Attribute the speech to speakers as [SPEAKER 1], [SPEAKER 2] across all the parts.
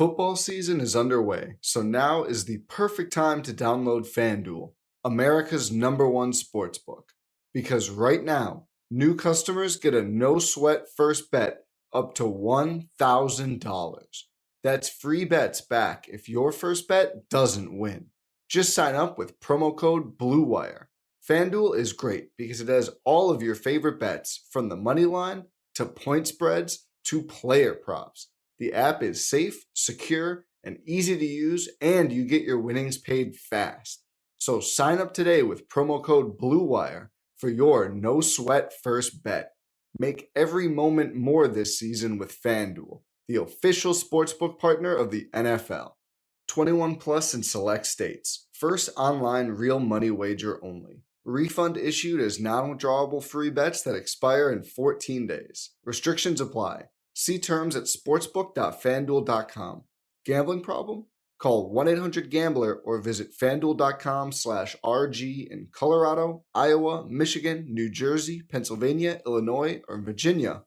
[SPEAKER 1] Football season is underway, so now is the perfect time to download FanDuel, America's #1 sportsbook. Because right now, new customers get a no-sweat first bet up to $1,000. That's free bets back if your first bet doesn't win. Just sign up with promo code BLUEWIRE. FanDuel is great because it has all of your favorite bets, from the money line to point spreads to player props. The app is safe, secure, and easy to use, and you get your winnings paid fast. So sign up today with promo code BLUEWIRE for your no-sweat first bet. Make every moment more this season with FanDuel, the official sportsbook partner of the NFL. 21 plus in select states. First online real money wager only. Refund issued as non-withdrawable free bets that expire in 14 days. Restrictions apply. See terms at sportsbook.fanduel.com. Gambling problem? Call 1-800-GAMBLER or visit fanduel.com/RG in Colorado, Iowa, Michigan, New Jersey, Pennsylvania, Illinois, or Virginia.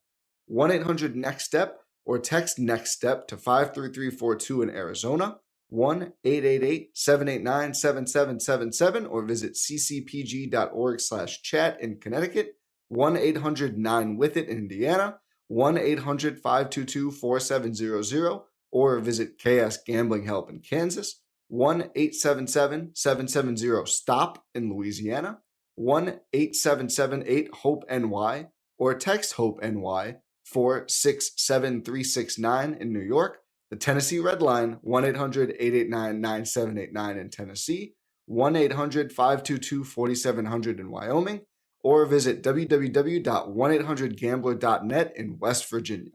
[SPEAKER 1] 1-800-NEXT-STEP or text NEXT-STEP to 53342 in Arizona. 1-888-789-7777 or visit ccpg.org/chat in Connecticut. 1-800-9-WITH-IT in Indiana. 1-800-522-4700 or visit KS Gambling Help in Kansas. 1-877-770-STOP in Louisiana. 1-877-8-HOPE-NY or text HOPE-NY 467-369 in New York. The Tennessee Red Line, 1-800-889-9789 in Tennessee, 1-800-522-4700 in Wyoming, or visit www.1800gambler.net in West Virginia.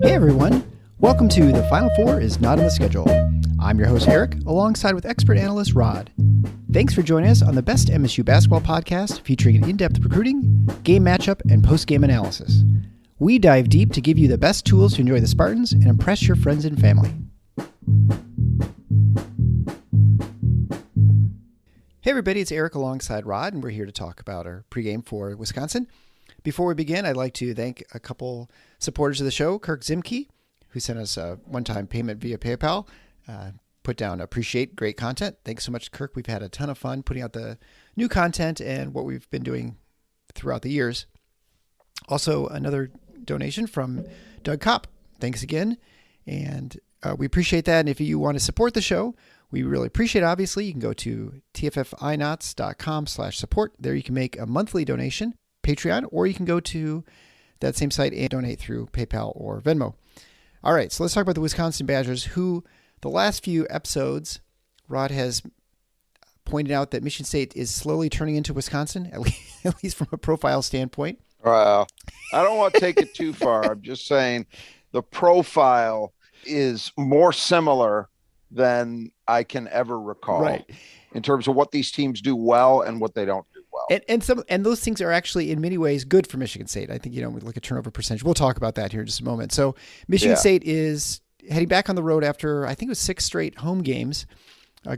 [SPEAKER 2] Hey everyone, welcome to The Final Four is Not on the Schedule. I'm your host Eric, alongside with expert analyst Rod. Thanks for joining us on the best MSU basketball podcast featuring an in-depth recruiting, game matchup, and post-game analysis. We dive deep to give you the best tools to enjoy the Spartans and impress your friends and family. Hey everybody, it's Eric alongside Rod, and we're here to talk about our pregame for Wisconsin. Before we begin, I'd like to thank a couple supporters of the show, Kirk Zimke, who sent us a one-time payment via PayPal. Put down appreciate great content. Thanks so much, Kirk. We've had a ton of fun putting out the new content and what we've been doing throughout the years. Also, another donation from Doug Kopp. Thanks again. And we appreciate that. And if you want to support the show, we really appreciate it. Obviously, you can go to tffinots.com/support. There you can make a monthly donation, Patreon, or you can go to that same site and donate through PayPal or Venmo. All right, so let's talk about the Wisconsin Badgers, who the last few episodes, Rod has pointed out that Michigan State is slowly turning into Wisconsin, at least from a profile standpoint.
[SPEAKER 3] Well, I don't want to take it too far. I'm just saying the profile is more similar than I can ever recall,
[SPEAKER 2] right,
[SPEAKER 3] in terms of what these teams do well and what they don't do well.
[SPEAKER 2] And those things are actually in many ways good for Michigan State. I think, we look at turnover percentage. We'll talk about that here in just a moment. So Michigan State is heading back on the road after, I think it was 6 straight home games,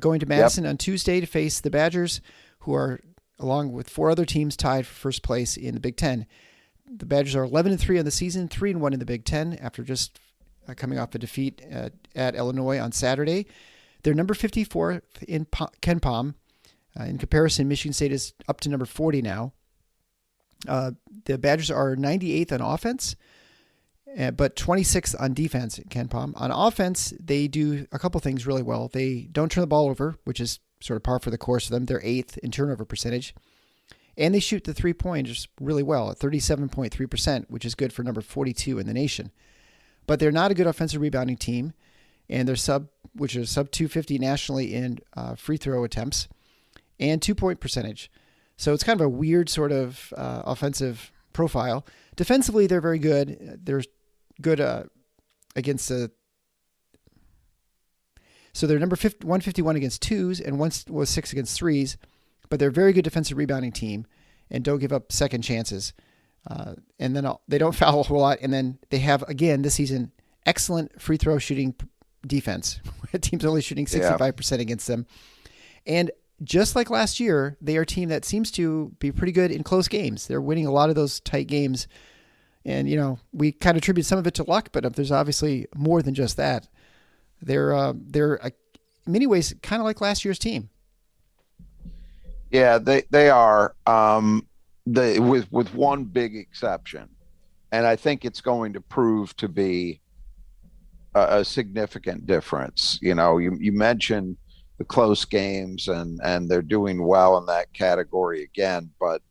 [SPEAKER 2] going to Madison on Tuesday to face the Badgers, who are, along with 4 other teams, tied for first place in the Big Ten. The Badgers are 11-3 on the season, 3-1 in the Big Ten after just coming off a defeat at Illinois on Saturday. They're number 54 in KenPom. In comparison, Michigan State is up to number 40 now. The Badgers are 98th on offense, but 26th on defense at KenPom. On offense, they do a couple things really well. They don't turn the ball over, which is sort of par for the course for them. They're 8th in turnover percentage. And they shoot the three-pointers really well at 37.3%, which is good for number 42 in the nation. But they're not a good offensive rebounding team, and they're sub 250 nationally in free throw attempts and 2-point percentage. So it's kind of a weird sort of offensive profile. Defensively, they're very good. They're good against the... So they're number 151 against twos and 106 against threes, but they're a very good defensive rebounding team and don't give up second chances. And then they don't foul a whole lot. And then they have, again, this season, excellent free throw shooting defense. Teams only shooting 65% against them. And just like last year, they are a team that seems to be pretty good in close games. They're winning a lot of those tight games. And, we kind of attribute some of it to luck, but there's obviously more than just that. They're in many ways kind of like last year's team.
[SPEAKER 3] Yeah, they are. With one big exception, and I think it's going to prove to be a significant difference. You mentioned the close games, and they're doing well in that category again, but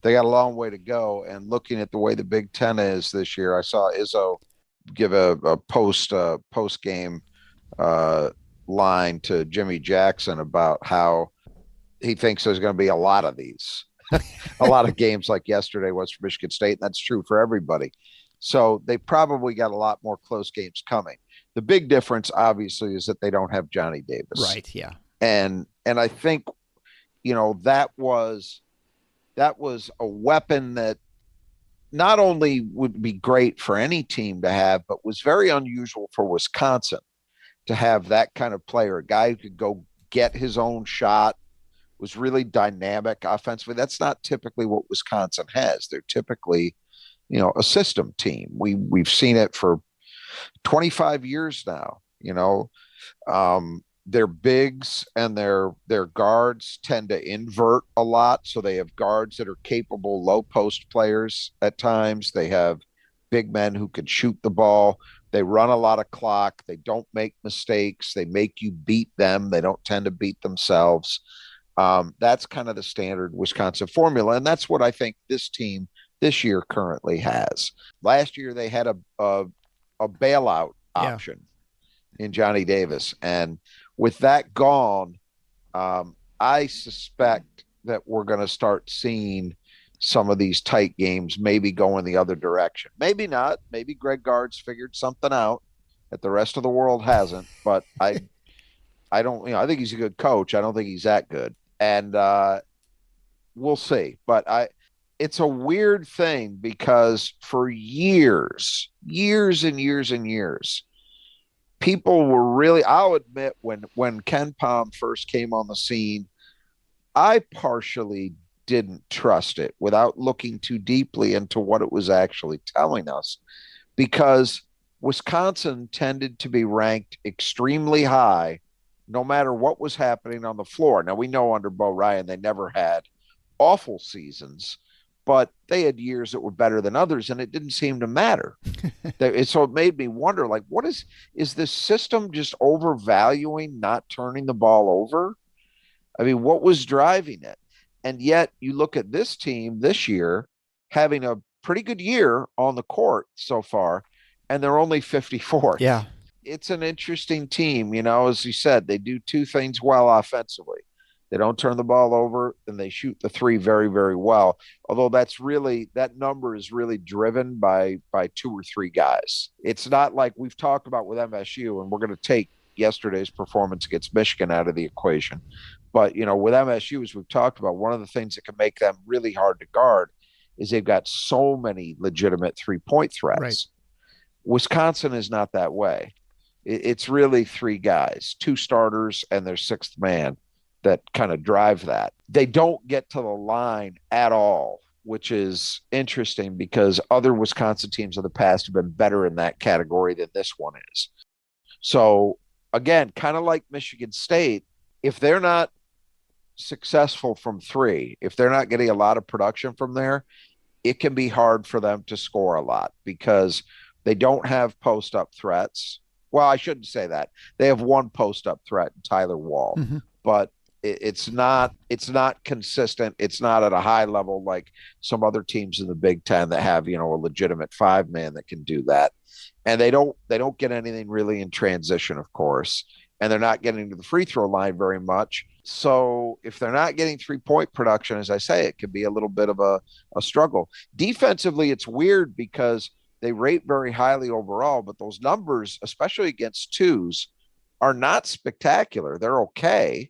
[SPEAKER 3] they got a long way to go. And looking at the way the Big Ten is this year, I saw Izzo give a post game line to Jimmy Jackson about how he thinks there's going to be a lot of these, a lot of games like yesterday was for Michigan State. And that's true for everybody. So they probably got a lot more close games coming. The big difference, obviously, is that they don't have Johnny Davis.
[SPEAKER 2] Right. Yeah.
[SPEAKER 3] And I think, that was a weapon that not only would be great for any team to have, but was very unusual for Wisconsin to have that kind of player, a guy who could go get his own shot, was really dynamic offensively. That's not typically what Wisconsin has. They're typically, a system team. We've seen it for 25 years now. Their bigs and their guards tend to invert a lot. So they have guards that are capable low post players at times. They have big men who can shoot the ball. They run a lot of clock. They don't make mistakes. They make you beat them. They don't tend to beat themselves. That's kind of the standard Wisconsin formula. And that's what I think this team this year currently has. Last year, they had a bailout option in Johnny Davis. And with that gone, I suspect that we're going to start seeing some of these tight games maybe going the other direction. Maybe not. Maybe Greg Gard's figured something out that the rest of the world hasn't. But I don't, I think he's a good coach. I don't think he's that good. And we'll see. But it's a weird thing because for years and years, people were really, I'll admit, when Ken Palm first came on the scene, I partially didn't trust it without looking too deeply into what it was actually telling us, because Wisconsin tended to be ranked extremely high no matter what was happening on the floor. Now, we know under Bo Ryan, they never had awful seasons, but they had years that were better than others, and it didn't seem to matter. So it made me wonder, like, is this system just overvaluing not turning the ball over? I mean, what was driving it? And yet you look at this team this year having a pretty good year on the court so far, and they're only 54th.
[SPEAKER 2] Yeah.
[SPEAKER 3] It's an interesting team. As you said, they do two things well offensively. They don't turn the ball over, and they shoot the three very, very well. Although that number is really driven by two or three guys. It's not like we've talked about with MSU, and we're going to take yesterday's performance against Michigan out of the equation. But, with MSU, as we've talked about, one of the things that can make them really hard to guard is they've got so many legitimate three-point threats.
[SPEAKER 2] Right.
[SPEAKER 3] Wisconsin is not that way. It's really three guys, two starters and their sixth man that kind of drive that. They don't get to the line at all, which is interesting because other Wisconsin teams of the past have been better in that category than this one is. So, again, kind of like Michigan State, if they're not successful from three, if they're not getting a lot of production from there, it can be hard for them to score a lot because they don't have post-up threats. Well, I shouldn't say that. They have one post-up threat, Tyler Wall, but it's not consistent. It's not at a high level like some other teams in the Big Ten that have, a legitimate five-man that can do that. And they don't get anything really in transition, of course, and they're not getting to the free throw line very much. So if they're not getting three-point production, as I say, it could be a little bit of a struggle. Defensively, it's weird because they rate very highly overall, but those numbers, especially against twos, are not spectacular. They're okay.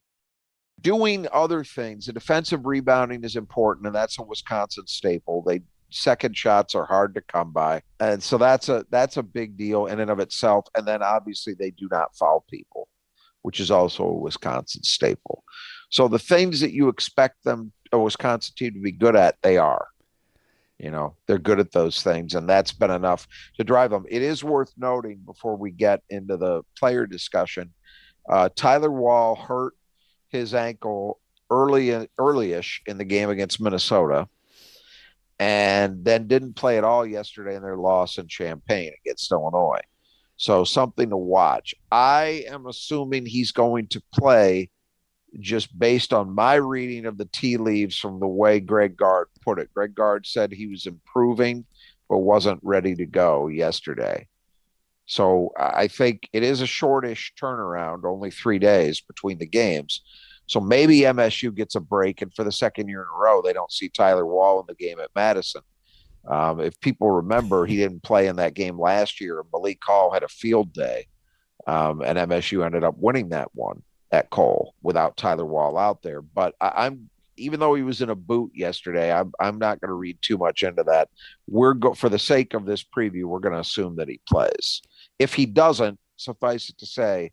[SPEAKER 3] Doing other things, the defensive rebounding is important, and that's a Wisconsin staple. Second shots are hard to come by, and so that's a big deal in and of itself. And then obviously they do not foul people, which is also a Wisconsin staple. So the things that you expect them, a Wisconsin team, to be good at, they are. They're good at those things, and that's been enough to drive them. It is worth noting before we get into the player discussion, Tyler Wall hurt his ankle early-ish in the game against Minnesota, and then didn't play at all yesterday in their loss in Champaign against Illinois. So something to watch. I am assuming he's going to play just based on my reading of the tea leaves from the way Greg Gard put it. Greg Gard said he was improving, but wasn't ready to go yesterday. So I think it is a shortish turnaround, only 3 days between the games. So maybe MSU gets a break, and for the second year in a row, they don't see Tyler Wall in the game at Madison. If people remember, he didn't play in that game last year, and Malik Hall had a field day, and MSU ended up winning that one at Cole without Tyler Wall out there. But I'm even though he was in a boot yesterday, I'm not going to read too much into that. For the sake of this preview, we're going to assume that he plays. If he doesn't, suffice it to say,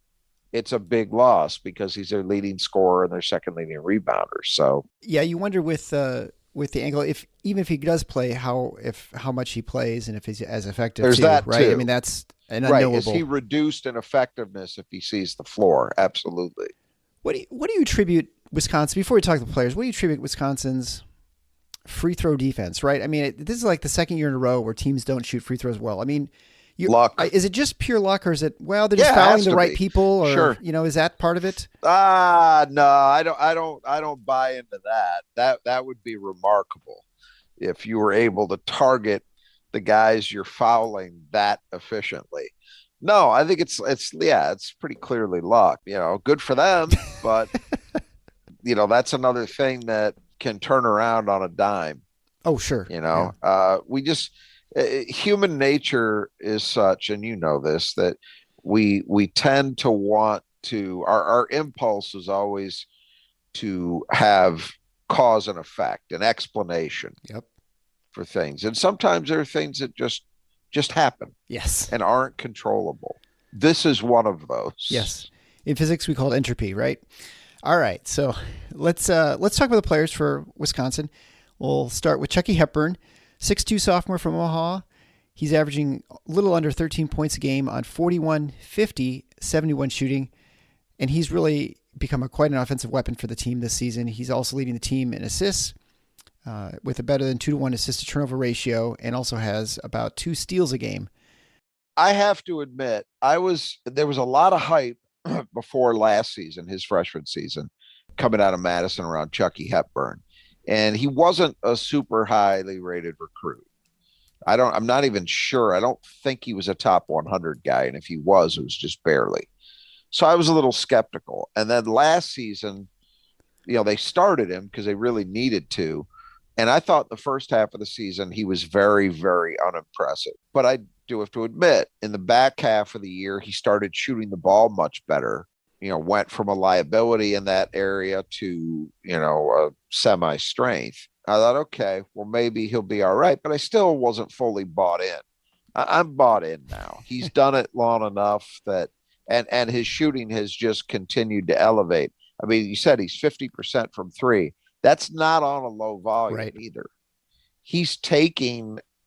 [SPEAKER 3] it's a big loss because he's their leading scorer and their second leading rebounder. So
[SPEAKER 2] yeah, you wonder with the ankle, even if he does play, how much he plays and if he's as effective.
[SPEAKER 3] There's that
[SPEAKER 2] right?
[SPEAKER 3] too.
[SPEAKER 2] I mean, that's an unknowable.
[SPEAKER 3] Right? Is he reduced in effectiveness if he sees the floor? Absolutely.
[SPEAKER 2] What do you attribute Wisconsin? Before we talk to the players, what do you attribute Wisconsin's free throw defense? Right? I mean, this is like the second year in a row where teams don't shoot free throws well. I mean.
[SPEAKER 3] Luck.
[SPEAKER 2] Is it just pure luck, or is it they're just fouling the right people, or
[SPEAKER 3] sure.
[SPEAKER 2] Is that part of it?
[SPEAKER 3] No, I don't buy into that. That would be remarkable if you were able to target the guys you're fouling that efficiently. No, I think it's pretty clearly luck. Good for them, but that's another thing that can turn around on a dime.
[SPEAKER 2] Oh, sure.
[SPEAKER 3] We just. Human nature is such, and this, that we tend to want to, our impulse is always to have cause and effect, an explanation for things. And sometimes there are things that just happen.
[SPEAKER 2] Yes.
[SPEAKER 3] And aren't controllable. This is one of those.
[SPEAKER 2] Yes. In physics, we call it entropy, right? All right. So let's talk about the players for Wisconsin. We'll start with Chucky Hepburn. 6'2" sophomore from Omaha. He's averaging a little under 13 points a game on 41, 50, 71 shooting. And he's really become quite an offensive weapon for the team this season. He's also leading the team in assists with a better than 2-to-1 assist to turnover ratio, and also has about 2 steals a game.
[SPEAKER 3] I have to admit, there was a lot of hype before last season, his freshman season, coming out of Madison around Chucky Hepburn. And he wasn't a super highly rated recruit. I'm not even sure. I don't think he was a top 100 guy. And if he was, it was just barely. So I was a little skeptical. And then last season, they started him because they really needed to. And I thought the first half of the season, he was very, very unimpressive. But I do have to admit, in the back half of the year, he started shooting the ball much better. Went from a liability in that area to, a semi-strength. I thought, okay, well, maybe he'll be all right, but I still wasn't fully bought in. I'm bought in now. He's done it long enough that, and his shooting has just continued to elevate. I mean, you said he's 50% from 3. That's not on a low volume either.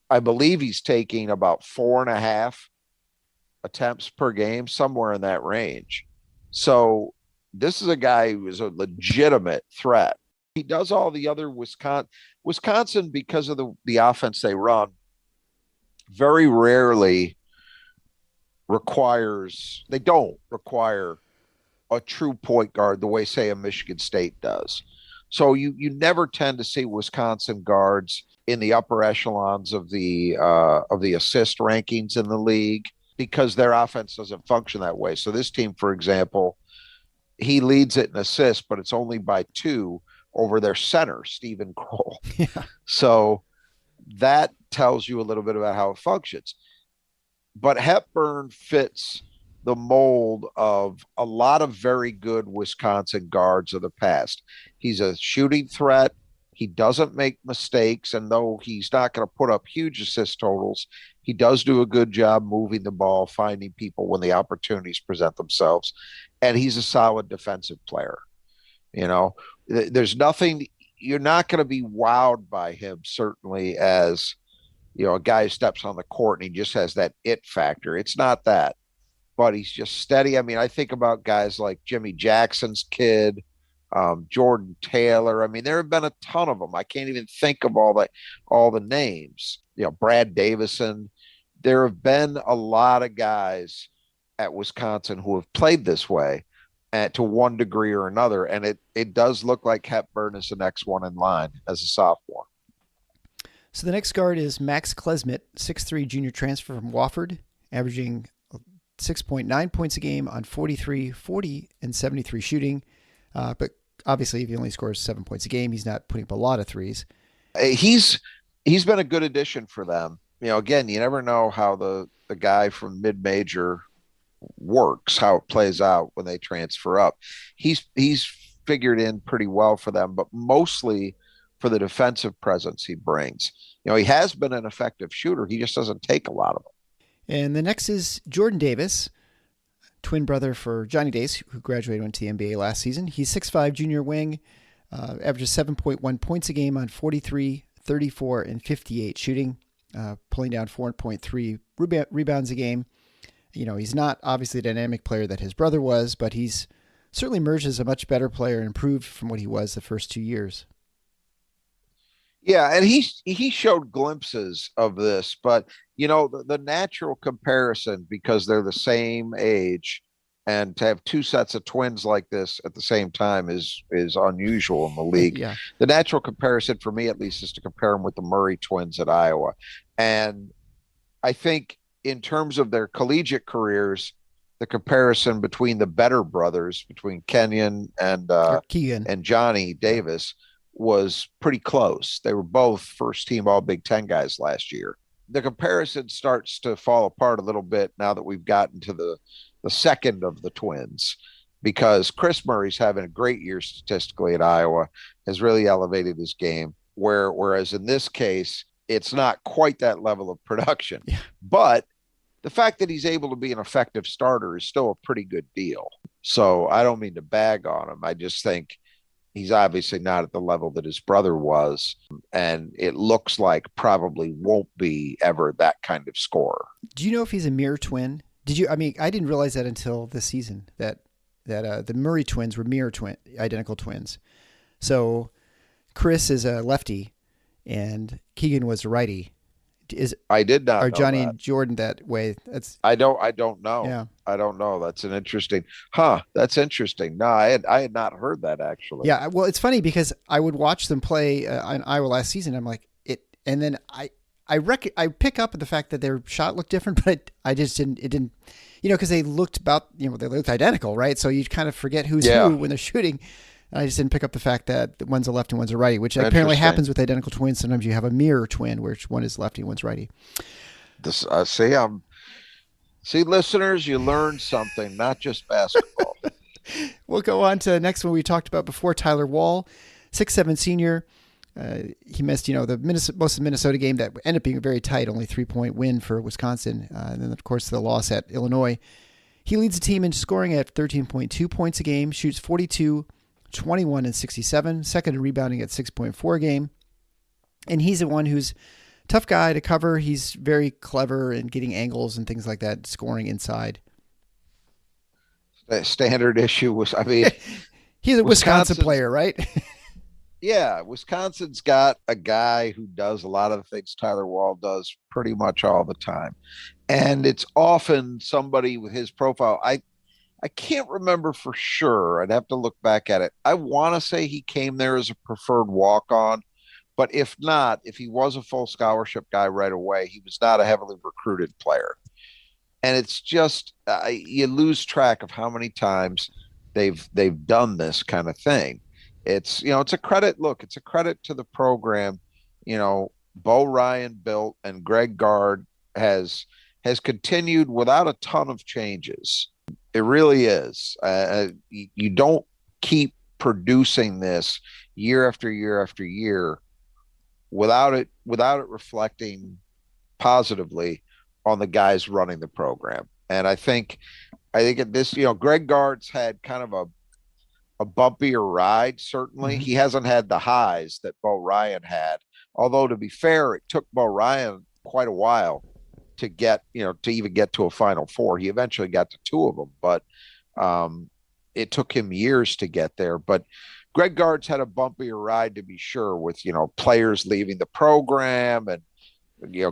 [SPEAKER 3] I believe he's taking about 4.5 attempts per game, somewhere in that range. So this is a guy who is a legitimate threat. He does all the other Wisconsin, because of the offense they run, very rarely they don't require a true point guard the way, say, a Michigan State does. So you never tend to see Wisconsin guards in the upper echelons of the assist rankings in the league, because their offense doesn't function that way. So this team, for example, he leads it in assists, but it's only by 2 over their center, Stephen Kroll.
[SPEAKER 2] Yeah.
[SPEAKER 3] So that tells you a little bit about how it functions. But Hepburn fits the mold of a lot of very good Wisconsin guards of the past. He's a shooting threat. He doesn't make mistakes, and though he's not going to put up huge assist totals, he does do a good job moving the ball, finding people when the opportunities present themselves, and he's a solid defensive player. You know, there's nothing, you're not going to be wowed by him, certainly, as, a guy who steps on the court and he just has that it factor. It's not that, but he's just steady. I mean, I think about guys like Jimmy Jackson's kid, Jordan Taylor. I mean, there have been a ton of them. I can't even think of all the names. Brad Davison. There have been a lot of guys at Wisconsin who have played this way to one degree or another, and it does look like Hepburn is the next one in line as a sophomore.
[SPEAKER 2] So the next guard is Max Klesmit, 6'3" junior transfer from Wofford, averaging 6.9 points a game on 43, 40, and 73 shooting. But obviously, if he only scores 7 points a game, he's not putting up a lot of threes.
[SPEAKER 3] He's been a good addition for them. Again, you never know how the guy from mid-major works, how it plays out when they transfer up. He's figured in pretty well for them, but mostly for the defensive presence he brings. He has been an effective shooter. He just doesn't take a lot of them.
[SPEAKER 2] And the next is Jordan Davis, twin brother for Johnny Davis, who graduated, went to the NBA last season. He's 6'5", junior wing, averages 7.1 points a game on 43, 34, and 58 shooting, pulling down 4.3 rebounds a game. He's not obviously a dynamic player that his brother was, but he's certainly emerged as a much better player and improved from what he was the first 2 years.
[SPEAKER 3] Yeah, and he showed glimpses of this, but the natural comparison, because they're the same age, and to have two sets of twins like this at the same time is unusual in the league.
[SPEAKER 2] Yeah.
[SPEAKER 3] The natural comparison for me, at least, is to compare them with the Murray twins at Iowa. And I think in terms of their collegiate careers, the comparison between the better brothers, between Kenyon and
[SPEAKER 2] Keegan
[SPEAKER 3] and Johnny Davis, was pretty close. They were both first team All Big Ten guys last year. The comparison starts to fall apart a little bit now that we've gotten to the second of the twins, because Chris Murray's having a great year statistically at Iowa, has really elevated his game, whereas in this case, it's not quite that level of production.
[SPEAKER 2] Yeah.
[SPEAKER 3] But the fact that he's able to be an effective starter is still a pretty good deal. So I don't mean to bag on him. I just think he's obviously not at the level that his brother was, and it looks like probably won't be ever that kind of scorer.
[SPEAKER 2] Do you know if he's a mirror twin? Did you? I mean, I didn't realize that until this season that the Murray twins were identical twins. So Chris is a lefty, and Keegan was a righty.
[SPEAKER 3] I did not.
[SPEAKER 2] Are
[SPEAKER 3] know
[SPEAKER 2] Johnny
[SPEAKER 3] that.
[SPEAKER 2] and Jordan that way?
[SPEAKER 3] I don't know.
[SPEAKER 2] Yeah.
[SPEAKER 3] I don't know. That's an interesting. That's interesting. No, I had not heard that, actually.
[SPEAKER 2] Yeah. Well, it's funny because I would watch them play in Iowa last season. I'm like it, and then I pick up at the fact that their shot looked different, but I just didn't. It didn't. Because they looked they looked identical, right? So you kind of forget who's who when they're shooting. I just didn't pick up the fact that one's a lefty and one's a righty, which apparently happens with identical twins. Sometimes you have a mirror twin, where one is lefty and one's righty.
[SPEAKER 3] See, listeners, you learned something, not just basketball.
[SPEAKER 2] We'll go on to the next one we talked about before, Tyler Wall, 6'7" senior. He missed, most of the Minnesota game that ended up being a very tight, only 3-point win for Wisconsin. And then, of course, the loss at Illinois. He leads the team in scoring at 13.2 points a game, shoots 42, 21, and 67, second in rebounding at 6.4 a game. And he's the one who's tough guy to cover. He's very clever in getting angles and things like that, scoring inside.
[SPEAKER 3] The standard issue was,
[SPEAKER 2] he's a Wisconsin player, right?
[SPEAKER 3] Yeah, Wisconsin's got a guy who does a lot of the things Tyler Wall does pretty much all the time. And it's often somebody with his profile. I can't remember for sure. I'd have to look back at it. I want to say he came there as a preferred walk-on, but if not, if he was a full scholarship guy right away, he was not a heavily recruited player. And it's just you lose track of how many times they've done this kind of thing. It's it's a credit. Look, it's a credit to the program. Bo Ryan built, and Greg Gard has continued without a ton of changes. It really is. You don't keep producing this year after year after year without it reflecting positively on the guys running the program. And I think at this, Greg Gard's had kind of a bumpier ride, certainly.
[SPEAKER 2] Mm-hmm.
[SPEAKER 3] He hasn't had the highs that Bo Ryan had. Although, to be fair, it took Bo Ryan quite a while to get, to even get to a Final Four. He eventually got to two of them, but it took him years to get there. But Greg Gard's had a bumpier ride, to be sure, with, players leaving the program and,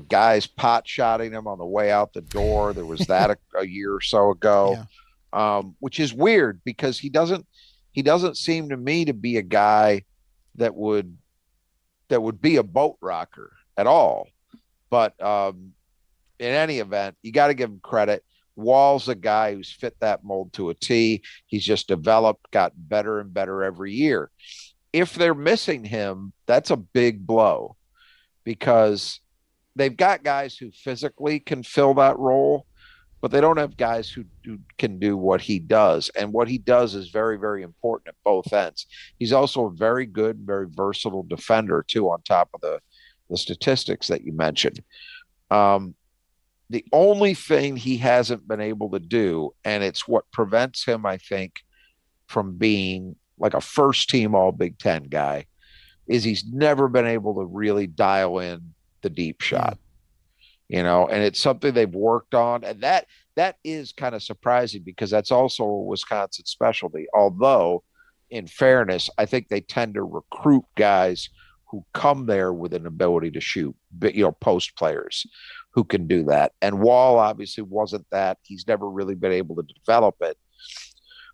[SPEAKER 3] guys pot shotting him on the way out the door. There was that a year or so ago, which is weird because he doesn't seem to me to be a guy that would be a boat rocker at all. But in any event, you got to give him credit. Wall's a guy who's fit that mold to a T. He's just developed, got better and better every year. If they're missing him, that's a big blow because they've got guys who physically can fill that role, but they don't have guys who can do what he does. And what he does is very, very important at both ends. He's also a very good, very versatile defender, too, on top of the statistics that you mentioned. The only thing he hasn't been able to do, and it's what prevents him, I think, from being like a first-team All-Big Ten guy, is he's never been able to really dial in the deep shot. And it's something they've worked on. And that is kind of surprising because that's also a Wisconsin specialty. Although, in fairness, I think they tend to recruit guys who come there with an ability to shoot, post players who can do that. And Wall obviously wasn't that. He's never really been able to develop it.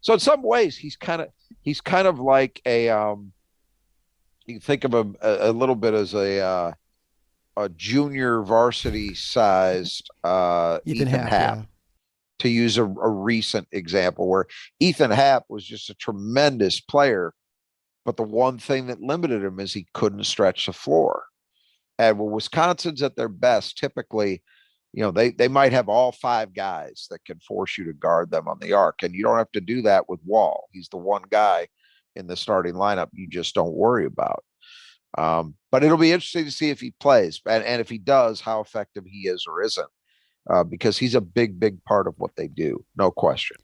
[SPEAKER 3] So in some ways, he's kind of like a, you can think of him a little bit as a junior varsity sized Ethan Happ, to use a recent example, where Ethan Happ was just a tremendous player, but the one thing that limited him is he couldn't stretch the floor. And when Wisconsin's at their best, typically, they might have all five guys that can force you to guard them on the arc, and you don't have to do that with Wall. He's the one guy in the starting lineup you just don't worry about. But it'll be interesting to see if he plays, and if he does, how effective he is or isn't, because he's a big, big part of what they do, no question.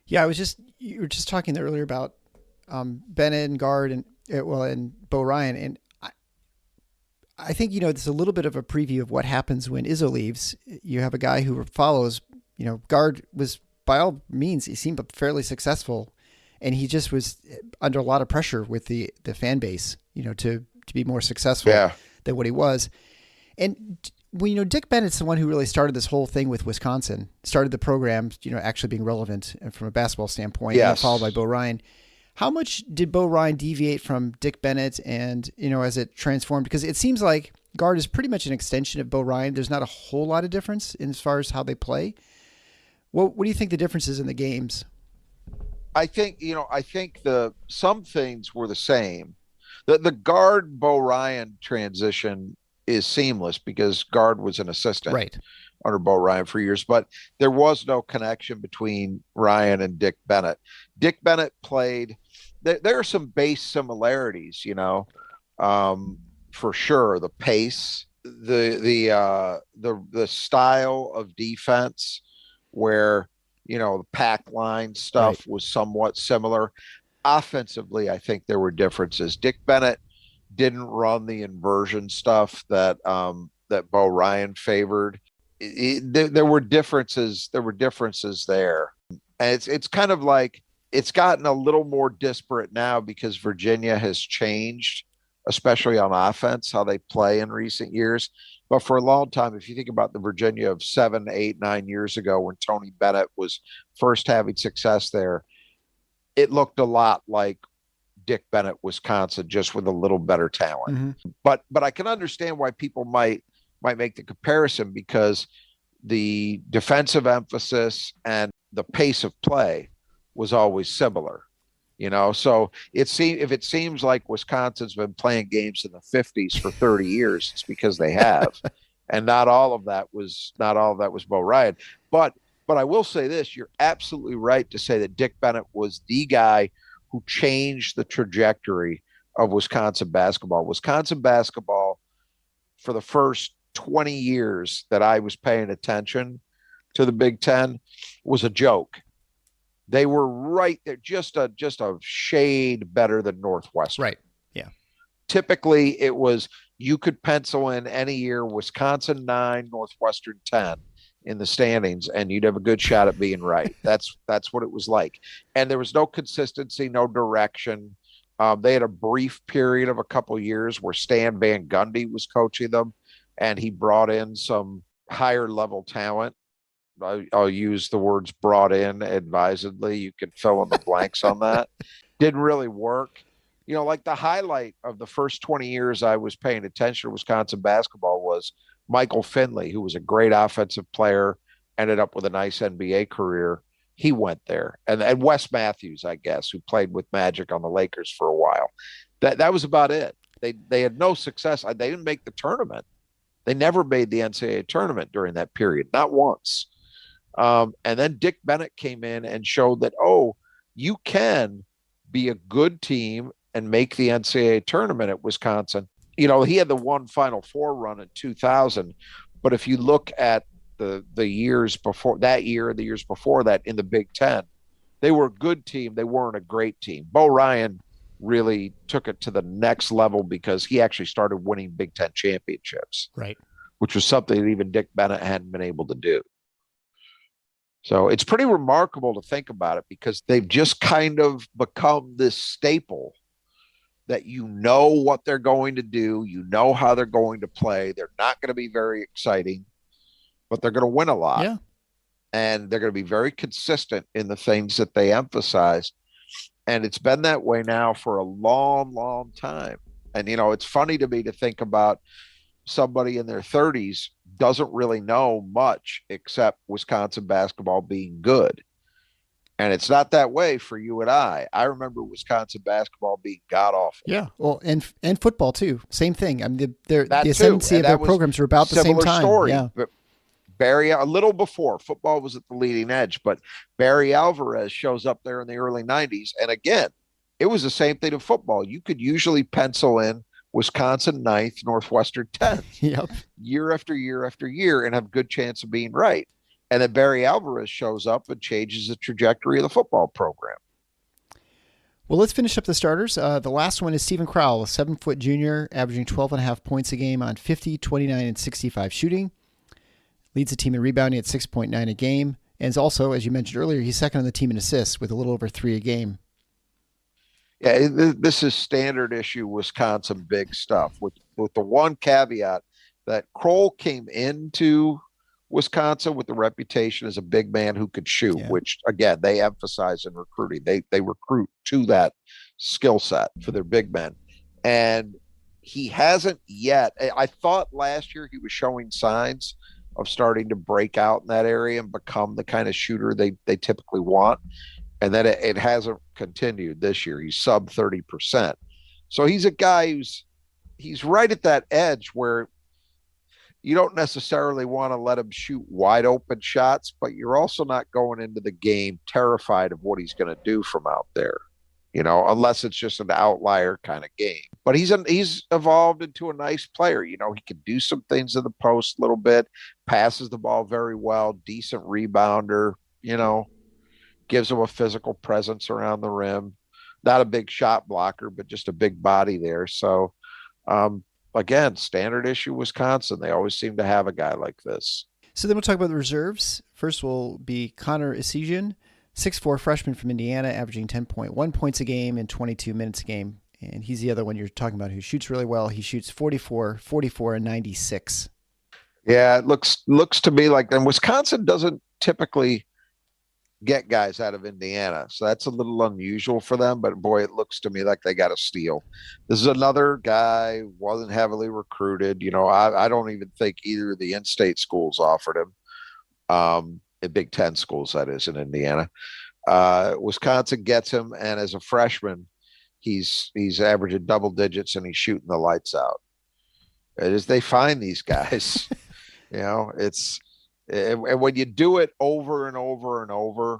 [SPEAKER 2] Yeah, you were just talking earlier about Bennett and Gard and Bo Ryan, and I think it's a little bit of a preview of what happens when Izzo leaves. You have a guy who follows. Gard was, by all means, he seemed fairly successful, and he just was under a lot of pressure with the fan base, to be more successful than what he was. And Dick Bennett's the one who really started this whole thing with Wisconsin, started the program, actually being relevant from a basketball standpoint, and followed by Bo Ryan. How much did Bo Ryan deviate from Dick Bennett and, as it transformed? Because it seems like Gard is pretty much an extension of Bo Ryan. There's not a whole lot of difference as far as how they play. What do you think the difference is in the games?
[SPEAKER 3] I think some things were the same. The Gard Bo Ryan transition is seamless because Gard was an assistant under Bo Ryan for years, but there was no connection between Ryan and Dick Bennett. Dick Bennett played. There are some base similarities, for sure. The pace, the style of defense, where the pack line stuff was somewhat similar. Offensively, I think there were differences. Dick Bennett didn't run the inversion stuff that Bo Ryan favored. There were differences. There were differences there, and it's kind of like it's gotten a little more disparate now because Virginia has changed, especially on offense, how they play in recent years. But for a long time, if you think about the Virginia of 7, 8, 9 years ago, when Tony Bennett was first having success there, it looked a lot like Dick Bennett, Wisconsin, just with a little better talent. Mm-hmm. But I can understand why people might make the comparison, because the defensive emphasis and the pace of play was always similar. So if it seems like Wisconsin's been playing games in the 50s for 30 years, it's because they have. And not all of that was Bo Ryan. But I will say this, you're absolutely right to say that Dick Bennett was the guy who changed the trajectory of Wisconsin basketball. Wisconsin basketball, for the first 20 years that I was paying attention to the Big Ten, was a joke. They were right there, just a shade better than Northwestern.
[SPEAKER 2] Right. Yeah.
[SPEAKER 3] Typically, it was you could pencil in any year Wisconsin 9, Northwestern 10 in the standings, and you'd have a good shot at being right. That's what it was like. And there was no consistency, no direction. They had a brief period of a couple of years where Stan Van Gundy was coaching them, and he brought in some higher level talent. I'll use the words brought in advisedly. You can fill in the blanks on that. Didn't really work. Like the highlight of the first 20 years I was paying attention to Wisconsin basketball was Michael Finley, who was a great offensive player, ended up with a nice NBA career. He went there. And Wes Matthews, I guess, who played with Magic on the Lakers for a while. That was about it. They had no success. They didn't make the tournament. They never made the NCAA tournament during that period, not once. And then Dick Bennett came in and showed that, you can be a good team and make the NCAA tournament at Wisconsin. He had the one Final Four run in 2000, but if you look at the years before that year, the years before that in the Big Ten, they were a good team. They weren't a great team. Bo Ryan really took it to the next level because he actually started winning Big Ten championships,
[SPEAKER 2] right?
[SPEAKER 3] Which was something that even Dick Bennett hadn't been able to do. So it's pretty remarkable to think about it because they've just kind of become this staple that what they're going to do, how they're going to play. They're not going to be very exciting, but they're going to win a lot.
[SPEAKER 2] Yeah.
[SPEAKER 3] And they're going to be very consistent in the things that they emphasize. And it's been that way now for a long, long time. And, it's funny to me to think about somebody in their 30s doesn't really know much except Wisconsin basketball being good. And it's not that way for you and I. I remember Wisconsin basketball being god awful.
[SPEAKER 2] Yeah. Well, and football too. Same thing. I mean, the ascendancy of their programs are about the same time.
[SPEAKER 3] Story.
[SPEAKER 2] Yeah.
[SPEAKER 3] But Barry, a little before football was at the leading edge, but Barry Alvarez shows up there in the early 90s. And again, it was the same thing in football. You could usually pencil in Wisconsin 9th, Northwestern 10th,
[SPEAKER 2] yep,
[SPEAKER 3] year after year after year, and have a good chance of being right. And then Barry Alvarez shows up and changes the trajectory of the football program.
[SPEAKER 2] Well, let's finish up the starters. The last one is Stephen Crowell, a 7-foot junior, averaging 12.5 points a game on 50, 29, and 65 shooting. Leads the team in rebounding at 6.9 a game. And is also, as you mentioned earlier, he's second on the team in assists with a little over 3 a game.
[SPEAKER 3] Yeah, this is standard issue Wisconsin big stuff with the one caveat that Kroll came into Wisconsin with the reputation as a big man who could shoot, which again, they emphasize in recruiting. They recruit to that skill set for their big men. And he hasn't yet. I thought last year he was showing signs of starting to break out in that area and become the kind of shooter they typically want. And then it hasn't continued this year. He's sub 30%. So he's a guy he's right at that edge where you don't necessarily want to let him shoot wide open shots, but you're also not going into the game terrified of what he's going to do from out there, unless it's just an outlier kind of game. But he's evolved into a nice player. He can do some things in the post a little bit, passes the ball very well, decent rebounder, gives him a physical presence around the rim. Not a big shot blocker, but just a big body there. So, again, standard issue Wisconsin. They always seem to have a guy like this.
[SPEAKER 2] So then we'll talk about the reserves. First will be Connor Essegian, 6'4" freshman from Indiana, averaging 10.1 points a game and 22 minutes a game. And he's the other one you're talking about who shoots really well. He shoots 44, 44, and 96.
[SPEAKER 3] Yeah, it looks to me like, and Wisconsin doesn't typically get guys out of Indiana. So that's a little unusual for them, but boy, it looks to me like they got a steal. This is another guy, wasn't heavily recruited. I don't even think either of the in-state schools offered him. The Big Ten schools, that is, in Indiana. Wisconsin gets him, and as a freshman, he's averaging double digits and he's shooting the lights out. As they find these guys, and when you do it over and over and over,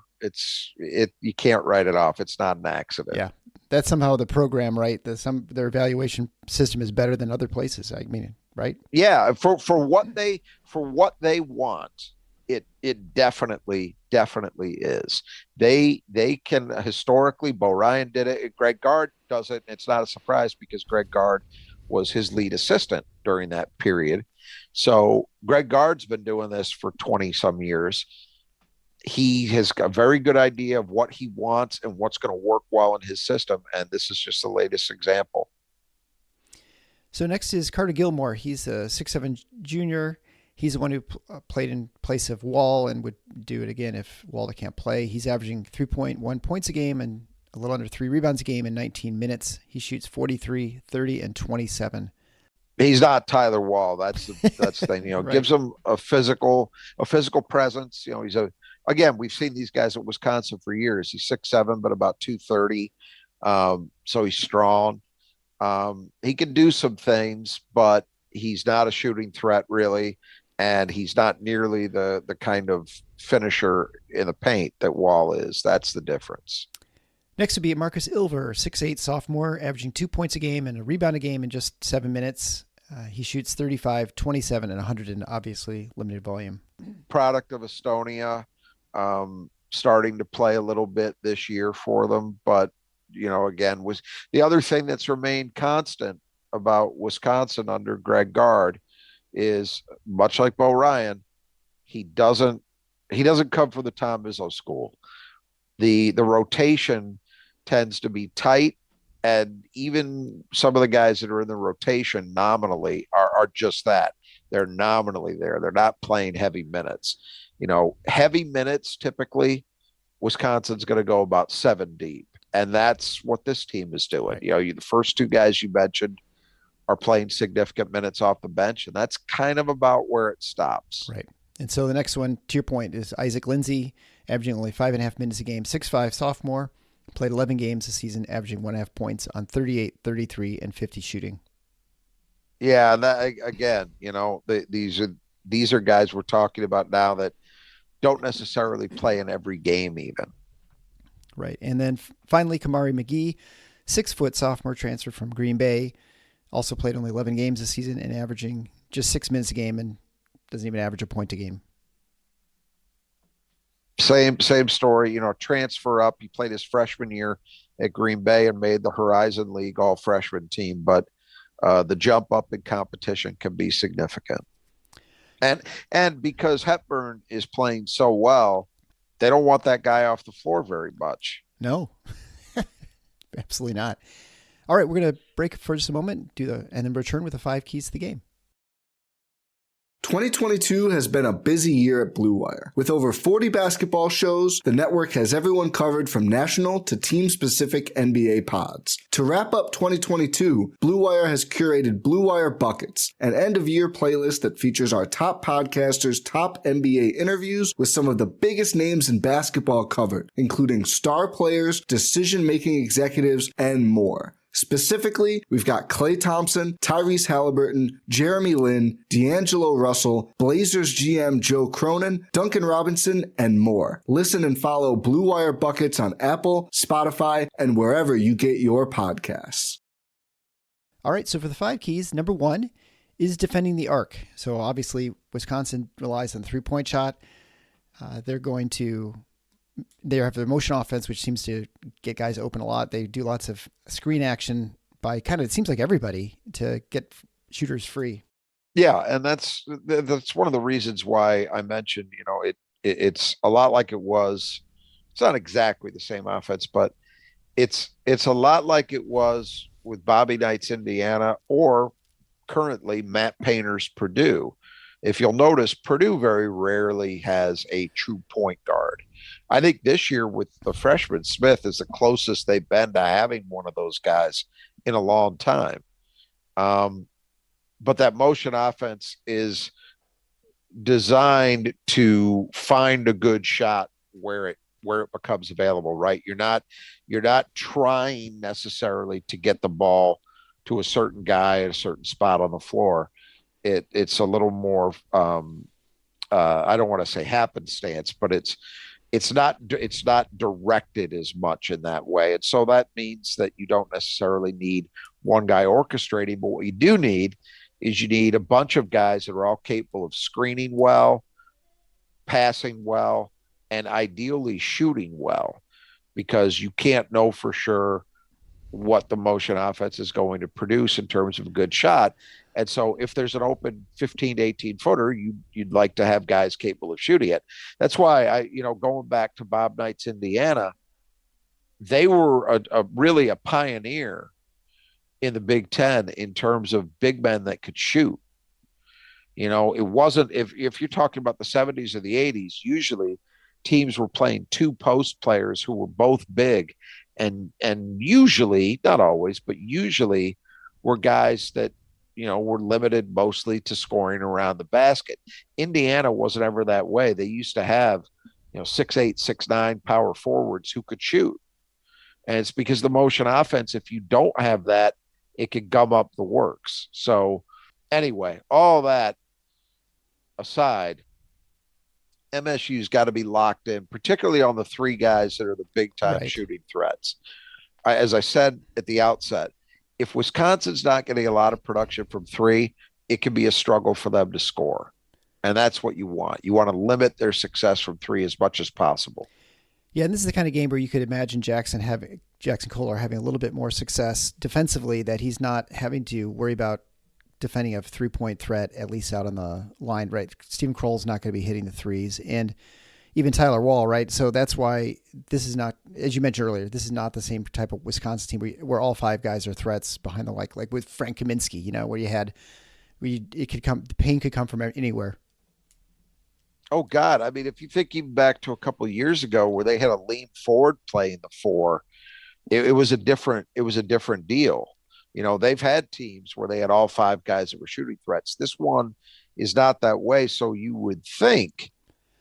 [SPEAKER 3] you can't write it off. It's not an accident.
[SPEAKER 2] Yeah, that's somehow the program, right? Their evaluation system is better than other places. I mean, right?
[SPEAKER 3] Yeah, for what they want, it definitely is. They can historically. Bo Ryan did it. Greg Gard does it. It's not a surprise because Greg Gard was his lead assistant during that period. So Greg Gard's been doing this for 20 some years. He has a very good idea of what he wants and what's going to work well in his system. And this is just the latest example.
[SPEAKER 2] So next is Carter Gilmore. He's a 6'7" junior. He's the one who played in place of Wall and would do it again if Waldo can't play. He's averaging 3.1 points a game and a little under 3 rebounds a game in 19 minutes. He shoots 43, 30, and 27.
[SPEAKER 3] He's not Tyler Wall. That's the thing. Right. Gives him a physical presence. Again, we've seen these guys at Wisconsin for years. He's 6'7", but about 230. So he's strong. He can do some things, but he's not a shooting threat really. And he's not nearly the kind of finisher in the paint that Wall is. That's the difference.
[SPEAKER 2] Next would be Marcus Ilver, 6'8" sophomore, averaging 2 points a game and a rebound a game in just 7 minutes. He shoots 35, 27, and 100 in obviously limited volume.
[SPEAKER 3] Product of Estonia, starting to play a little bit this year for them. But, again, was the other thing that's remained constant about Wisconsin under Greg Gard is, much like Bo Ryan, he doesn't come from the Tom Izzo school. The rotation tends to be tight, and even some of the guys that are in the rotation nominally are just that. They're nominally there. They're not playing heavy minutes. Heavy minutes, typically, Wisconsin's going to go about 7 deep, and that's what this team is doing. The first two guys you mentioned are playing significant minutes off the bench, and that's kind of about where it stops.
[SPEAKER 2] Right. And so the next one, to your point, is Isaac Lindsay, averaging only 5.5 minutes a game, 6'5", sophomore, played 11 games this season, averaging 1.5 points on 38, 33, and 50 shooting.
[SPEAKER 3] Yeah, and that, again, these are guys we're talking about now that don't necessarily play in every game even.
[SPEAKER 2] Right. And then finally, Kamari McGee, 6-foot sophomore transfer from Green Bay, also played only 11 games this season and averaging just 6 minutes a game and doesn't even average a point a game.
[SPEAKER 3] Same story, transfer up. He played his freshman year at Green Bay and made the Horizon League all freshman team, but the jump up in competition can be significant. And because Hepburn is playing so well, they don't want that guy off the floor very much.
[SPEAKER 2] No, absolutely not. All right, we're going to break for just a moment, and then return with the 5 keys to the game.
[SPEAKER 1] 2022 has been a busy year at Blue Wire. With over 40 basketball shows, the network has everyone covered from national to team-specific NBA pods. To wrap up 2022, Blue Wire has curated Blue Wire Buckets, an end-of-year playlist that features our top podcasters' top NBA interviews with some of the biggest names in basketball covered, including star players, decision-making executives, and more. Specifically, we've got Klay Thompson, Tyrese Halliburton, Jeremy Lin, D'Angelo Russell, Blazers GM Joe Cronin, Duncan Robinson, and more. Listen and follow Blue Wire Buckets on Apple, Spotify, and wherever you get your podcasts.
[SPEAKER 2] All right, so for the 5 keys, number 1 is defending the arc. So obviously, Wisconsin relies on the 3-point shot. They have their motion offense, which seems to get guys open a lot. They do lots of screen action by it seems like everybody to get shooters free.
[SPEAKER 3] Yeah, and that's one of the reasons why I mentioned, it's a lot like it was. It's not exactly the same offense, but it's a lot like it was with Bobby Knight's Indiana or currently Matt Painter's Purdue. If you'll notice, Purdue very rarely has a true point guard. I think this year with the freshman Smith is the closest they've been to having one of those guys in a long time. But that motion offense is designed to find a good shot where it becomes available, right? You're not trying necessarily to get the ball to a certain guy at a certain spot on the floor. It's a little more I don't want to say happenstance, but it's not directed as much in that way. And so that means that you don't necessarily need one guy orchestrating, but what you do need is you need a bunch of guys that are all capable of screening well, passing well, and ideally shooting well, because you can't know for sure what the motion offense is going to produce in terms of a good shot. And so if there's an open 15 to 18 footer, you'd like to have guys capable of shooting it. That's why going back to Bob Knight's Indiana, they were really a pioneer in the Big Ten in terms of big men that could shoot. It wasn't, if you're talking about the 70s or the 80s, usually teams were playing two post players who were both big, and usually, not always, but usually were guys that were limited mostly to scoring around the basket. Indiana wasn't ever that way. They used to have 6'8", 6'9" power forwards who could shoot. And it's because the motion offense, if you don't have that, it could gum up the works. So anyway, all that aside, MSU's got to be locked in, particularly on the three guys that are the big time shooting threats. As I said at the outset, if Wisconsin's not getting a lot of production from three, it can be a struggle for them to score. And that's what you want. You want to limit their success from three as much as possible.
[SPEAKER 2] Yeah, and this is the kind of game where you could imagine Jackson Kohler having a little bit more success defensively, that he's not having to worry about defending a 3-point threat, at least out on the line, right? Stephen Kroll's not going to be hitting the threes, and even Tyler Wall, right? So that's why this is not, as you mentioned earlier, this is not the same type of Wisconsin team where all five guys are threats behind the like with Frank Kaminsky, where the pain could come from anywhere.
[SPEAKER 3] Oh God. I mean, if you think even back to a couple of years ago where they had a lean forward play in the four, it was a different deal. They've had teams where they had all five guys that were shooting threats. This one is not that way. So you would think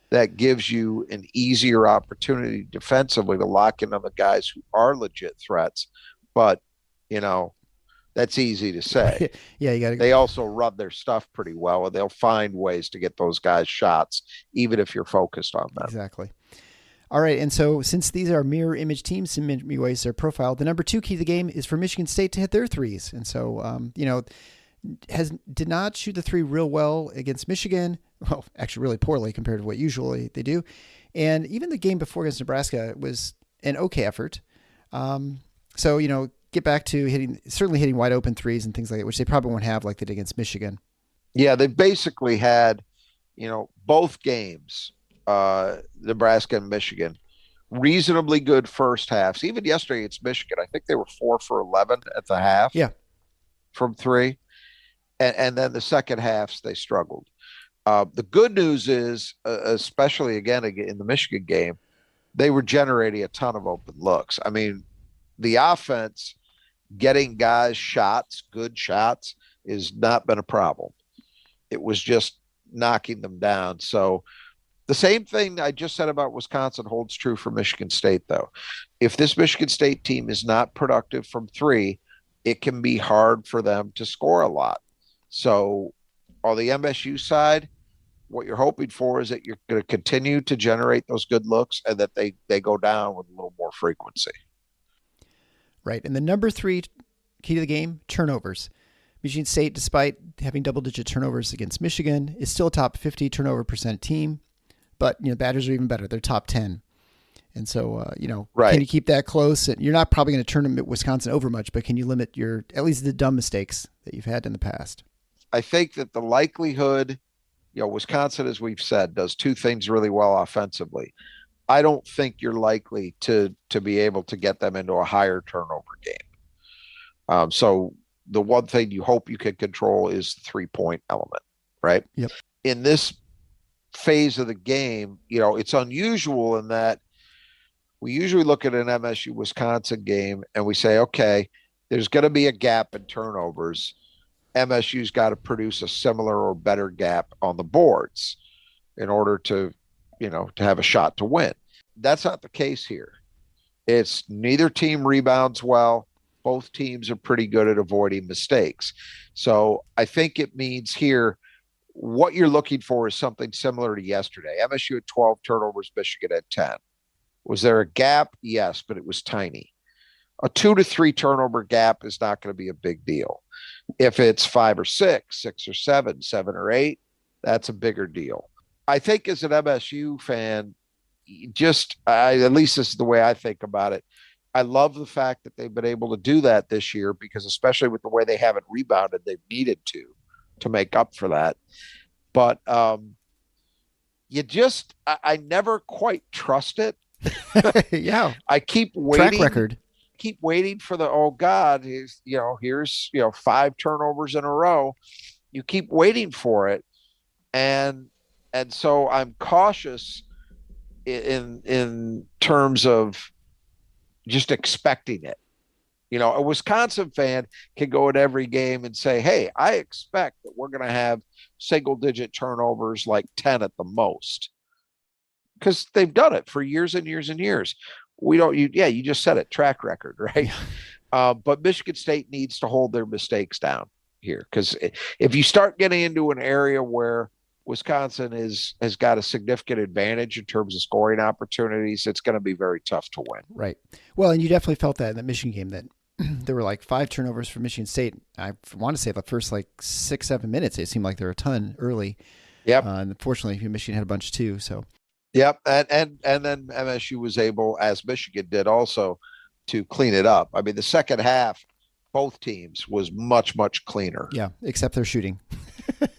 [SPEAKER 3] that gives you an easier opportunity defensively to lock in on the guys who are legit threats. But, that's easy to say.
[SPEAKER 2] Yeah,
[SPEAKER 3] they also run their stuff pretty well, and they'll find ways to get those guys shots, even if you're focused on them.
[SPEAKER 2] Exactly. All right, and so since these are mirror image teams in many ways, their profile, the number 2 key to the game is for Michigan State to hit their threes. And so, did not shoot the three real well against Michigan. Well, actually really poorly compared to what usually they do. And even the game before against Nebraska was an okay effort. So, get back to hitting wide open threes and things like that, which they probably won't have like they did against Michigan.
[SPEAKER 3] Yeah, they basically had, both games, Nebraska and Michigan, reasonably good first halves. Even yesterday it's Michigan. I think they were 4 for 11 at the half.
[SPEAKER 2] Yeah.
[SPEAKER 3] From three. And then the second halves, they struggled. The good news is, especially again in the Michigan game, they were generating a ton of open looks. I mean, the offense getting guys shots, good shots, has not been a problem. It was just knocking them down. So the same thing I just said about Wisconsin holds true for Michigan State, though. If this Michigan State team is not productive from three, it can be hard for them to score a lot. So on the MSU side, what you're hoping for is that you're going to continue to generate those good looks and that they go down with a little more frequency.
[SPEAKER 2] Right. And the number 3 key to the game, turnovers. Michigan State, despite having double-digit turnovers against Michigan, is still a top 50 turnover percent team. But, Badgers are even better. They're top 10. And so,
[SPEAKER 3] right.
[SPEAKER 2] Can you keep that close? And you're not probably going to turn Wisconsin over much, but can you limit at least the dumb mistakes that you've had in the past?
[SPEAKER 3] I think that the likelihood, Wisconsin, as we've said, does two things really well offensively. I don't think you're likely to be able to get them into a higher turnover game. So the one thing you hope you can control is the 3-point element, right?
[SPEAKER 2] Yep.
[SPEAKER 3] In this phase of the game, it's unusual in that we usually look at an MSU Wisconsin game and we say, okay, there's going to be a gap in turnovers. MSU's got to produce a similar or better gap on the boards in order to have a shot to win. That's not the case here. It's neither team rebounds well. Both teams are pretty good at avoiding mistakes. So I think it means here what you're looking for is something similar to yesterday. MSU had 12 turnovers, Michigan had 10. Was there a gap? Yes, but it was tiny. A 2 to 3 turnover gap is not going to be a big deal. If it's 5 or 6, 6 or 7, 7 or 8, that's a bigger deal. I think as an MSU fan, at least this is the way I think about it. I love the fact that they've been able to do that this year because especially with the way they haven't rebounded, they've needed to make up for that. But I never quite trust it.
[SPEAKER 2] Yeah.
[SPEAKER 3] I
[SPEAKER 2] Track record.
[SPEAKER 3] keep waiting for oh God, here's 5 turnovers in a row. You keep waiting for it. And so I'm cautious in terms of just expecting it. A Wisconsin fan can go at every game and say, hey, I expect that we're going to have single digit turnovers, like 10 at the most, because they've done it for years and years and years. You just said it, track record, right? But Michigan State needs to hold their mistakes down here, because if you start getting into an area where Wisconsin has got a significant advantage in terms of scoring opportunities, it's going to be very tough to win.
[SPEAKER 2] Right. Well, and you definitely felt that in the Michigan game, that there were like 5 turnovers for Michigan State. I want to say the first 6-7 minutes, it seemed like there were a ton early.
[SPEAKER 3] Yep.
[SPEAKER 2] And unfortunately, Michigan had a bunch too. So.
[SPEAKER 3] Yep. And then MSU was able, as Michigan did also, to clean it up. I mean, the second half, both teams was much, much cleaner.
[SPEAKER 2] Yeah, except their shooting.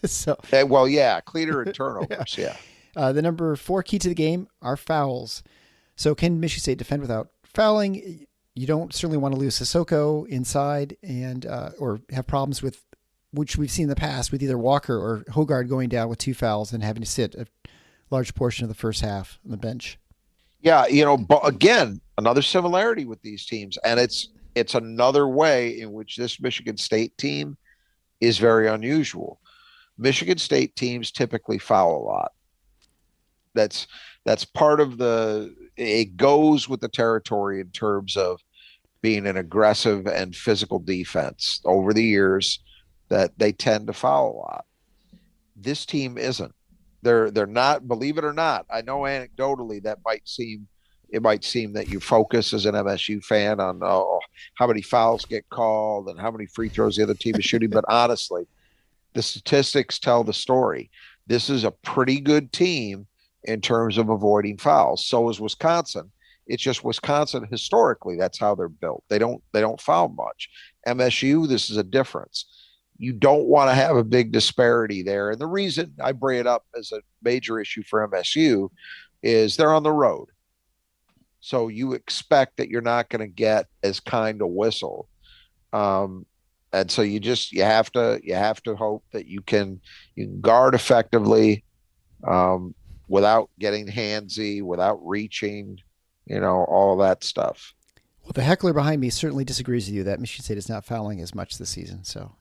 [SPEAKER 2] So.
[SPEAKER 3] Cleaner in turnovers. Yeah.
[SPEAKER 2] The number 4 key to the game are fouls. So can Michigan State defend without fouling? You don't certainly want to lose Sissoko inside and or have problems with, which we've seen in the past, with either Walker or Hogard going down with 2 fouls and having to sit a large portion of the first half on the bench.
[SPEAKER 3] Yeah, but again, another similarity with these teams, and it's another way in which this Michigan State team is very unusual. Michigan State teams typically foul a lot. That's part of it goes with the territory in terms of being an aggressive and physical defense over the years, that they tend to foul a lot. This team isn't. They're not, believe it or not. I know anecdotally it might seem that you focus as an MSU fan on how many fouls get called and how many free throws the other team is shooting, but honestly, the statistics tell the story. This is a pretty good team in terms of avoiding fouls. So is Wisconsin. It's just Wisconsin historically, that's how they're built. They don't foul much. MSU, this is a difference. You don't want to have a big disparity there. And the reason I bring it up as a major issue for MSU is they're on the road. So you expect that you're not going to get as kind a whistle. And so you have to hope that you can guard effectively without getting handsy, without reaching, all that stuff.
[SPEAKER 2] Well, the heckler behind me certainly disagrees with you that Michigan State is not fouling as much this season. So,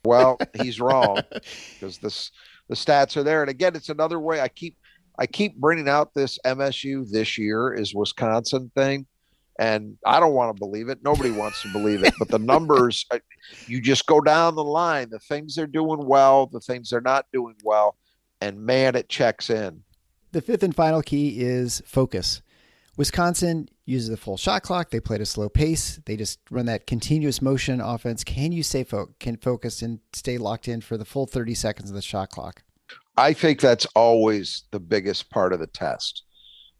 [SPEAKER 3] well, he's wrong, because the stats are there. And again, it's another way. I keep bringing out this MSU this year is Wisconsin thing, and I don't want to believe it. Nobody wants to believe it, but the numbers, you just go down the line, the things they're doing well, the things they're not doing well, and man, it checks in.
[SPEAKER 2] The 5th and final key is focus. Wisconsin uses a full shot clock. They play at a slow pace. They just run that continuous motion offense. Can you stay focused and stay locked in for the full 30 seconds of the shot clock?
[SPEAKER 3] I think that's always the biggest part of the test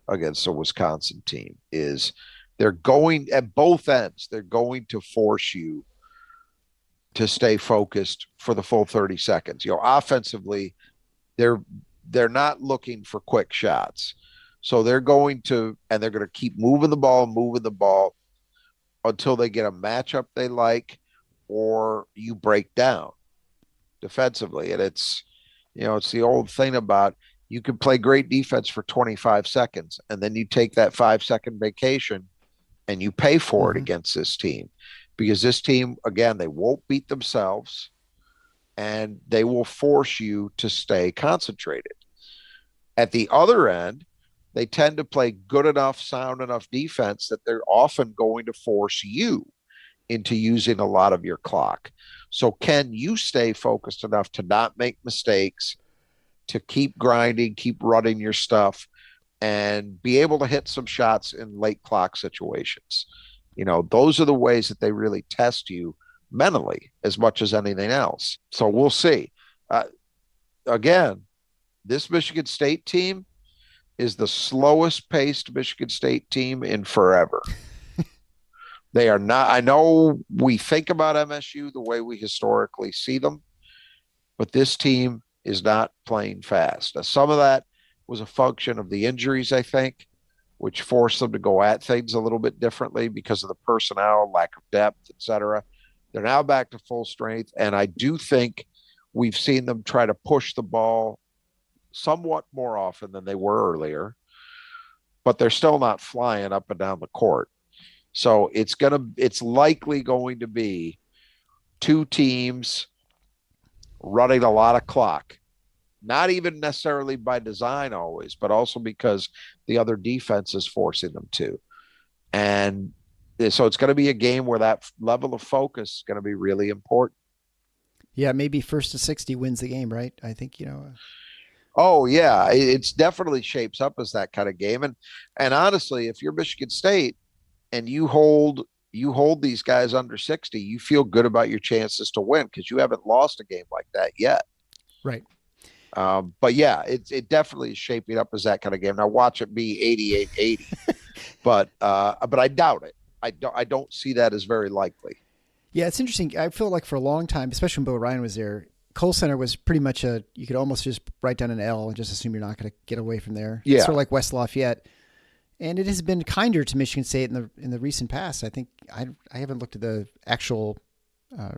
[SPEAKER 3] against a Wisconsin team is they're going at both ends. They're going to force you to stay focused for the full 30 seconds. Offensively, they're not looking for quick shots. So they're going to keep moving the ball until they get a matchup they like, or you break down defensively. And it's the old thing about, you can play great defense for 25 seconds and then you take that 5-second vacation and you pay for it against this team, because this team, again, they won't beat themselves and they will force you to stay concentrated. At the other end, they tend to play good enough, sound enough defense that they're often going to force you into using a lot of your clock. So can you stay focused enough to not make mistakes, to keep grinding, keep running your stuff, and be able to hit some shots in late clock situations? Those are the ways that they really test you mentally as much as anything else. So we'll see. Again, this Michigan State team is the slowest paced Michigan State team in forever. They are not. I know we think about MSU the way we historically see them, but this team is not playing fast. Now, some of that was a function of the injuries, I think, which forced them to go at things a little bit differently because of the personnel, lack of depth, etc. They're now back to full strength, and I do think we've seen them try to push the ball somewhat more often than they were earlier, but they're still not flying up and down the court. So it's likely going to be two teams running a lot of clock, not even necessarily by design always, but also because the other defense is forcing them to. And so it's going to be a game where that level of focus is going to be really important.
[SPEAKER 2] Yeah, maybe first to 60 wins the game, right? I think,
[SPEAKER 3] Oh yeah, it's definitely shapes up as that kind of game. And honestly, if you're Michigan State and you hold these guys under 60, you feel good about your chances to win because you haven't lost a game like that yet.
[SPEAKER 2] Right.
[SPEAKER 3] But yeah, it definitely is shaping up as that kind of game. Now watch it be 88-80, but I doubt it. I don't see that as very likely.
[SPEAKER 2] Yeah, it's interesting. I feel like for a long time, especially when Bill Ryan was there, Kohl Center was pretty much you could almost just write down an L and just assume you're not going to get away from there.
[SPEAKER 3] Yeah.
[SPEAKER 2] It's sort of like West Lafayette. And it has been kinder to Michigan State in the recent past. I think I haven't looked at the actual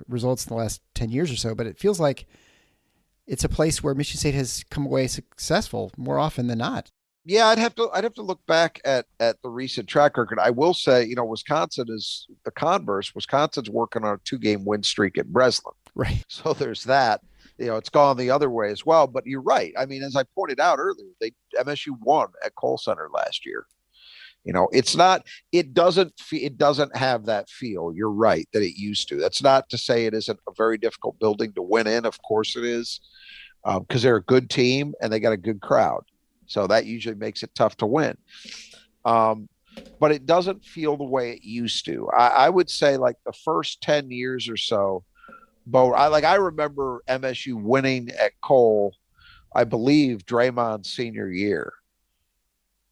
[SPEAKER 2] results in the last 10 years or so, but it feels like it's a place where Michigan State has come away successful more often than not.
[SPEAKER 3] Yeah, I'd have to look back at the recent track record. I will say, Wisconsin is the converse. Wisconsin's working on a 2-game win streak at Breslin.
[SPEAKER 2] Right.
[SPEAKER 3] So there's that. It's gone the other way as well. But you're right. I mean, as I pointed out earlier, MSU won at Kohl Center last year. It's not. It doesn't have that feel. You're right that it used to. That's not to say it isn't a very difficult building to win in. Of course it is, because they're a good team and they got a good crowd. So that usually makes it tough to win. But it doesn't feel the way it used to. I would say like the first 10 years or so, I remember MSU winning at Kohl, I believe Draymond's senior year.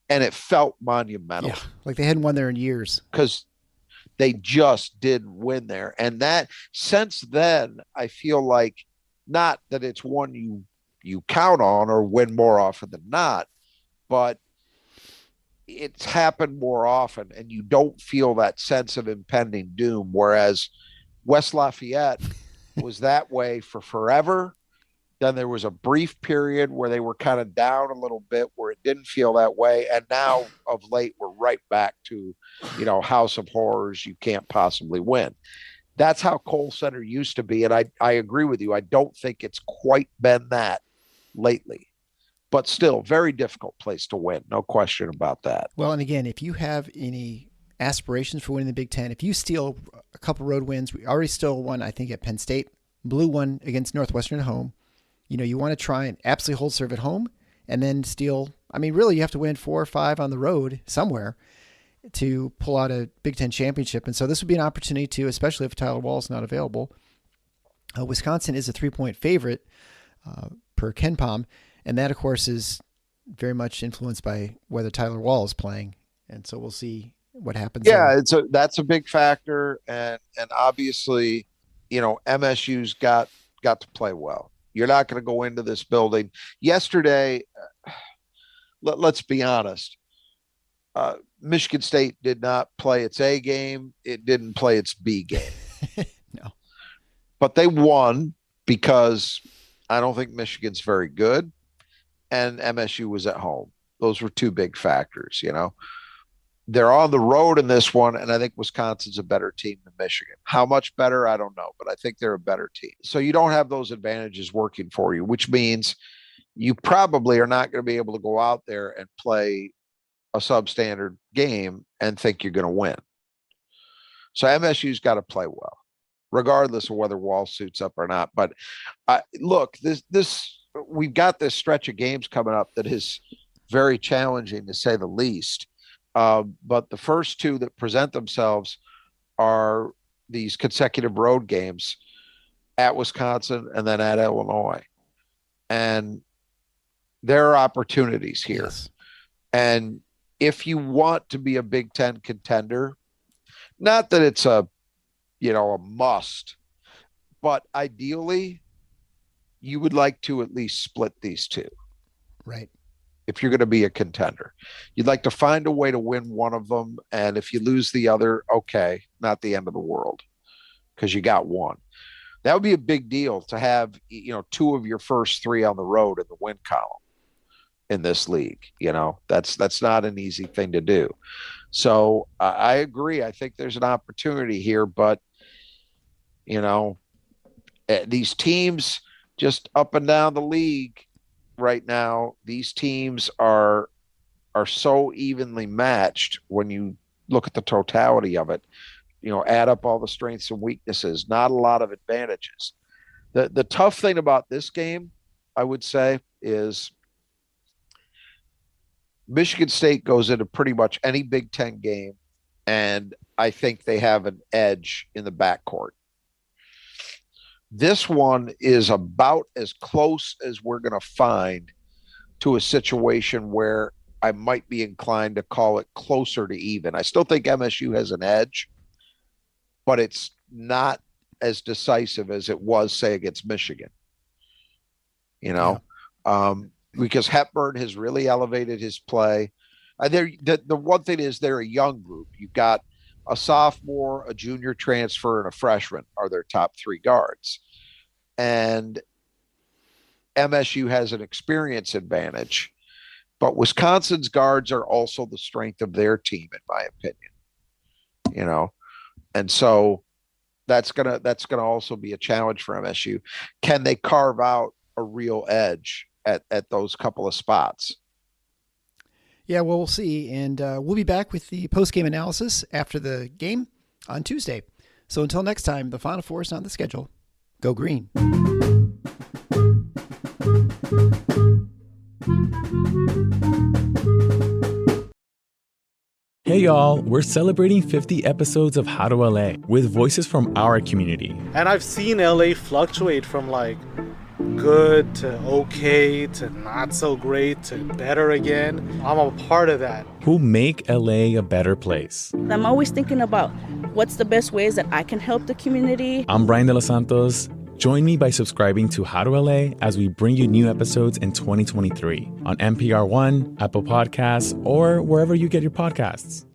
[SPEAKER 3] And it felt monumental.
[SPEAKER 2] Yeah, like they hadn't won there in years.
[SPEAKER 3] Because they just didn't win there. And that since then, I feel like not that it's one you count on or win more often than not, but it's happened more often and you don't feel that sense of impending doom. Whereas West Lafayette was that way for forever. Then there was a brief period where they were kind of down a little bit where it didn't feel that way. And now of late, we're right back to, House of Horrors. You can't possibly win. That's how Kohl Center used to be. And I agree with you. I don't think it's quite been that lately, but still very difficult place to win. No question about that.
[SPEAKER 2] Well, and again, if you have any aspirations for winning the Big Ten, if you steal a couple road wins, we already stole one, I think, at Penn State, blew one against Northwestern at home. You want to try and absolutely hold serve at home and then steal. I mean, really, you have to win 4 or 5 on the road somewhere to pull out a Big Ten championship. And so this would be an opportunity to, especially if Tyler Wall is not available. Wisconsin is a 3-point favorite per KenPom. And that, of course, is very much influenced by whether Tyler Wall is playing. And so we'll see what happens.
[SPEAKER 3] Yeah, that's a big factor. And obviously, MSU's got to play well. You're not going to go into this building. Yesterday, let's be honest, Michigan State did not play its A game. It didn't play its B game.
[SPEAKER 2] No.
[SPEAKER 3] But they won because I don't think Michigan's very good, and MSU was at home. Those were two big factors, They're on the road in this one, and I think Wisconsin's a better team than Michigan. How much better, I don't know, but I think they're a better team. So you don't have those advantages working for you, which means you probably are not going to be able to go out there and play a substandard game and think you're going to win. So MSU's got to play well, regardless of whether Wall suits up or not. But look, we've got this stretch of games coming up that is very challenging, to say the least. But the first two that present themselves are these consecutive road games at Wisconsin and then at Illinois. And There are opportunities here.
[SPEAKER 2] Yes.
[SPEAKER 3] And if you want to be a Big Ten contender, not that it's a must, but ideally, you would like to at least split these two.
[SPEAKER 2] Right.
[SPEAKER 3] If you're going to be a contender, you'd like to find a way to win one of them. And if you lose the other, okay, not the end of the world because you got one. That would be a big deal to have, two of your first three on the road in the win column in this league. That's not an easy thing to do. So I agree. I think there's an opportunity here, but these teams just up and down the league right now, these teams are so evenly matched when you look at the totality of it. Add up all the strengths and weaknesses, not a lot of advantages. The tough thing about this game, I would say, is Michigan State goes into pretty much any Big Ten game, and I think they have an edge in the backcourt. This one is about as close as we're going to find to a situation where I might be inclined to call it closer to even. I still think MSU has an edge, but it's not as decisive as it was, say, against Michigan. Because Hepburn has really elevated his play. The one thing is they're a young group. You've got a sophomore, a junior transfer, and a freshman are their top three guards. And MSU has an experience advantage, but Wisconsin's guards are also the strength of their team, in my opinion. And so that's gonna also be a challenge for MSU. Can they carve out a real edge at those couple of spots?
[SPEAKER 2] Yeah, well, we'll see. And we'll be back with the post-game analysis after the game on Tuesday. So until next time, the Final Four is on the schedule. Go Green.
[SPEAKER 4] Hey y'all, we're celebrating 50 episodes of How to LA with voices from our community.
[SPEAKER 5] And I've seen LA fluctuate from good to okay to not so great to better again. I'm a part of that.
[SPEAKER 4] Who make LA a better place.
[SPEAKER 6] I'm always thinking about what's the best ways that I can help the community.
[SPEAKER 4] I'm Brian De Los Santos. Join me by subscribing to How to LA as we bring you new episodes in 2023 on NPR One, Apple Podcasts, or wherever you get your podcasts.